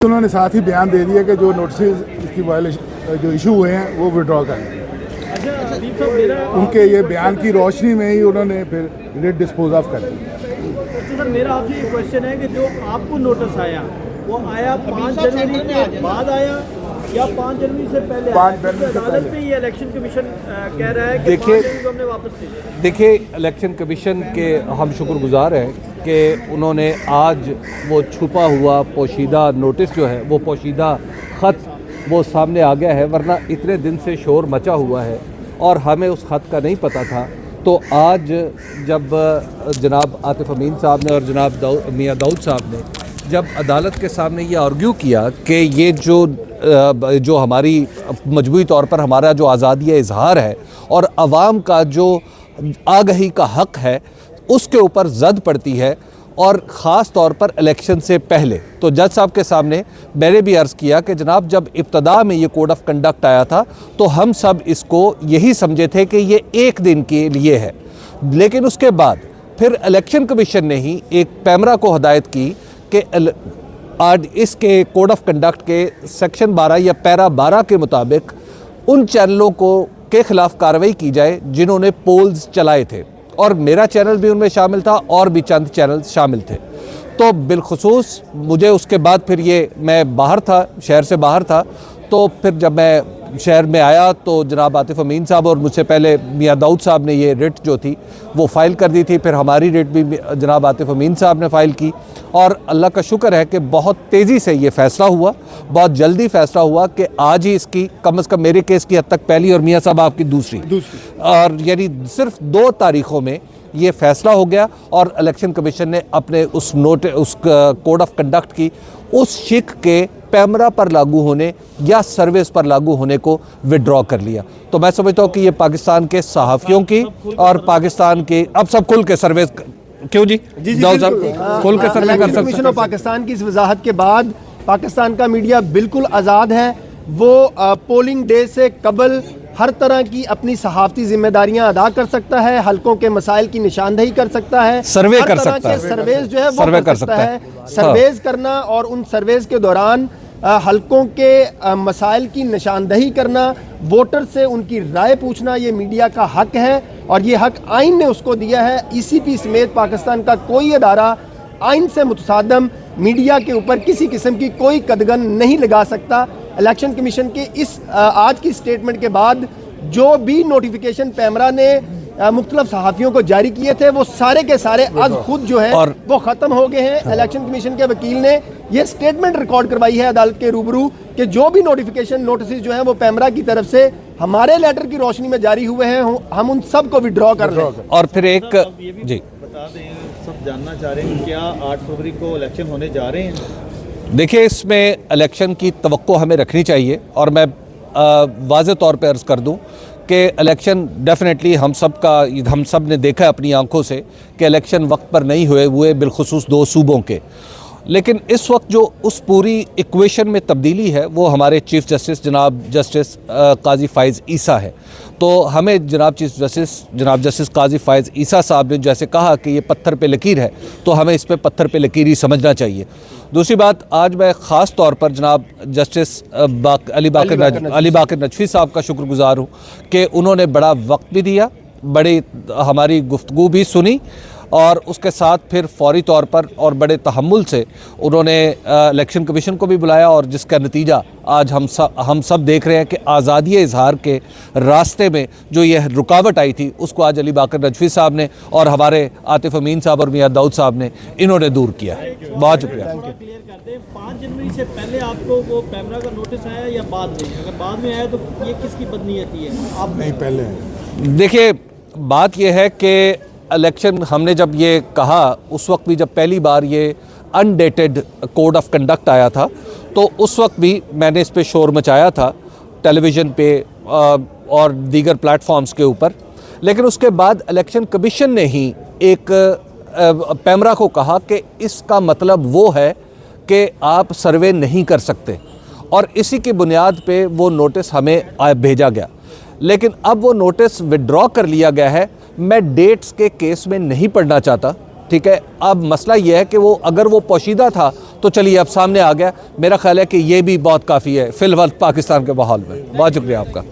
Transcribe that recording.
उन्होंने साथ ही बयान दे दिया कि जो नोटिस की वायलेशन जो इशू हुए हैं वो विड्रॉ करें। उनके ये बयान की रोशनी में ही उन्होंने फिर रिट डिस्पोज ऑफ कर दिया। तो सर मेरा आपसे ये क्वेश्चन है कि जो आपको नोटिस आया वो आया 5 जनवरी के बाद आया या 5 जनवरी से पहले? 5 जनवरी से अदालत पहले। में ये इलेक्शन कमीशन कह रहा है कि देखिए- 5 जनवरी को हमने वापस ले। देखिए, इलेक्शन कमीशन के हम शुक्रगुजार हैं कि उन्होंने आज वो छुपा हुआ पोशीदा नोटिस जो है वो पोशीदा ख़त वो सामने आ गया है, वरना इतने दिन से शोर मचा हुआ है और हमें उस ख़त का नहीं पता था। तो आज जब जनाब आतिफ अमीन साहब ने और जनाब मियां दाऊद साहब ने जब अदालत के सामने ये आर्ग्यू किया कि ये जो हमारी मजबूरी तौर पर हमारा जो आज़ादी इज़हार है और आवाम का जो आगही का हक़ है उसके ऊपर जद पड़ती है, और ख़ास तौर पर इलेक्शन से पहले, तो जज साहब के सामने मैंने भी अर्ज़ किया कि जनाब जब इब्तदा में ये कोड ऑफ कंडक्ट आया था तो हम सब इसको यही समझे थे कि ये एक दिन के लिए है, लेकिन उसके बाद फिर इलेक्शन कमीशन ने ही एक पैमरा को हदायत की कि आज इसके कोड ऑफ कंडक्ट के सेक्शन 12 या पैरा 12 के मुताबिक उन चैनलों को के ख़िलाफ़ कार्रवाई की जाए जिन्होंने पोल्स चलाए थे, और मेरा चैनल भी उनमें शामिल था और भी चंद चैनल शामिल थे। तो बिलखुसूस मुझे उसके बाद फिर मैं बाहर था, शहर से बाहर था, तो फिर जब मैं शहर में आया तो जनाब आतिफ अमीन साहब और मुझसे पहले मियां दाऊद साहब ने ये रिट जो थी वो फ़ाइल कर दी थी, फिर हमारी रिट भी जनाब आतिफ अमीन साहब ने फ़ाइल की, और अल्लाह का शुक्र है कि बहुत तेज़ी से ये फ़ैसला हुआ, बहुत जल्दी फ़ैसला हुआ कि आज ही इसकी कम से कम मेरे केस की हद तक पहली और मियां साहब आपकी दूसरी, और यानी सिर्फ 2 तारीख़ों में ये फ़ैसला हो गया और इलेक्शन कमीशन ने अपने उस कोड ऑफ कंडक्ट की उस शिक के पैमरा पर लागू होने या सर्विस पर लागू होने को विड्रॉ कर लिया। तो मैं समझता हूँ कि ये पाकिस्तान के सहाफ़ियों की और पाकिस्तान के अब सब खुल के सर्विस क्यों जी दाऊद साहब खुल के सर्वे कर सकते हैं। पाकिस्तान की इस वजाहत के बाद पाकिस्तान का मीडिया बिल्कुल आज़ाद है, वो पोलिंग डे से कबल हर तरह की अपनी सहाफ़ती जिम्मेदारियां अदा कर सकता है, हलकों के मसाइल की निशानदेही कर सकता है, सर्वे कर सकता है, सर्वेज जो है वो सर्वे कर सकता है, सर्वेज करना और उन सर्वेज के दौरान हलकों के मसाइल की निशानदेही करना, वोटर से उनकी राय पूछना, ये मीडिया का हक है और ये हक आइन ने उसको दिया है। ECP समेत पाकिस्तान का कोई अदारा आइन से मुतसादम मीडिया के ऊपर किसी किस्म की कोई कदगन नहीं लगा सकता। इलेक्शन कमीशन के इस आज की स्टेटमेंट के बाद जो भी नोटिफिकेशन पैमरा ने मुख्तलिफ सहाफ़ियों को जारी किए थे वो सारे के सारे आज खुद जो है वो ख़त्म हो गए हैं। इलेक्शन कमीशन के वकील ने ये स्टेटमेंट रिकॉर्ड करवाई है अदालत के रूबरू कि जो भी नोटिफिकेशन नोटिस जो हैं वो पैमरा की तरफ से हमारे लेटर की रोशनी में जारी हुए हैं, हम उन सब को विड्रॉ कर लें। और फिर एक जी बता दें, सब जानना चाह रहे हैं क्या 8 फरवरी को इलेक्शन होने जा रहे हैं? देखिए, इसमें इलेक्शन की तवक्को हमें रखनी चाहिए, और मैं वाज़े तौर पे अर्ज़ कर दूं कि इलेक्शन डेफिनेटली हम सब ने देखा है अपनी आंखों से कि इलेक्शन वक्त पर नहीं हुए बिलखुसूस 2 सूबों के, लेकिन इस वक्त जो उस पूरी इक्वेशन में तब्दीली है वो हमारे चीफ़ जस्टिस जनाब जस्टिस काजी फ़ाइज़ ईसा है। तो हमें जनाब जस्टिस काजी फ़ाइज़ ईसा साहब ने जैसे कहा कि ये पत्थर पे लकीर है, तो हमें इस पे पत्थर पे लकीर ही समझना चाहिए। दूसरी बात, आज मैं ख़ास तौर पर जनाब जस्टिस अली बाकर नजफ़ी साहब का शुक्रगुज़ार हूँ कि उन्होंने बड़ा वक्त भी दिया, बड़ी हमारी गुफ्तगू भी सुनी, और उसके साथ फिर फौरी तौर पर और बड़े तहम्मुल से उन्होंने इलेक्शन कमीशन को भी बुलाया, और जिसका नतीजा आज हम सब देख रहे हैं कि आज़ादी इज़हार के रास्ते में जो ये रुकावट आई थी उसको आज अली बाकर नजफ़ी साहब ने और हमारे आतिफ अमीन साहब और मियां दाऊद साहब ने इन्होंने दूर किया। बहुत शुक्रिया। क्लियर करते हैं, 5 जनवरी से पहले आपको वो पैमरा का नोटिस आया या बाद में? अगर बाद में आया तो ये किसकी बदनीयती है? आप नहीं, पहले। देखिए, बात यह है कि इलेक्शन हमने जब ये कहा उस वक्त भी जब पहली बार ये अनडेटेड कोड ऑफ कंडक्ट आया था तो उस वक्त भी मैंने इस पे शोर मचाया था टेलीविज़न पे और दीगर प्लेटफॉर्म्स के ऊपर, लेकिन उसके बाद इलेक्शन कमीशन ने ही एक पैमरा को कहा कि इसका मतलब वो है कि आप सर्वे नहीं कर सकते, और इसी की बुनियाद पे वो नोटिस हमें भेजा गया। लेकिन अब वो नोटिस विड्रॉ कर लिया गया है। मैं डेट्स के केस में नहीं पढ़ना चाहता ठीक है, अब मसला ये है कि वो अगर वो पोशीदा था तो चलिए अब सामने आ गया। मेरा ख्याल है कि ये भी बहुत काफ़ी है फ़िल वक्त पाकिस्तान के माहौल में। बहुत शुक्रिया आपका।